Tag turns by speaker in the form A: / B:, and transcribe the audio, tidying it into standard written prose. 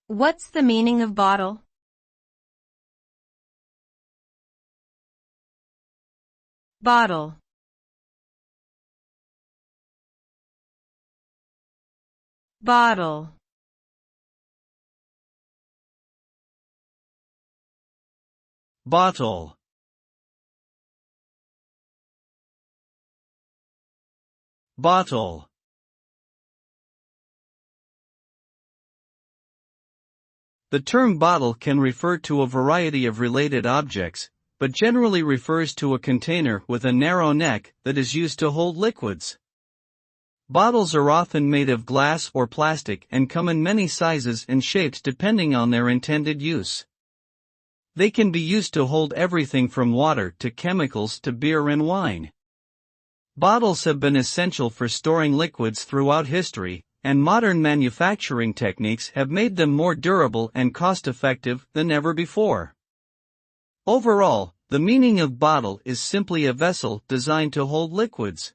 A: What's the meaning of bottle? Bottle. Bottle.
B: Bottle. Bottle. The term bottle can refer to a variety of related objects, but generally refers to a container with a narrow neck that is used to hold liquids. Bottles are often made of glass or plastic and come in many sizes and shapes depending on their intended use. They can be used to hold everything from water to chemicals to beer and wine. Bottles have been essential for storing liquids throughout history, and modern manufacturing techniques have made them more durable and cost-effective than ever before. Overall, the meaning of bottle is simply a vessel designed to hold liquids.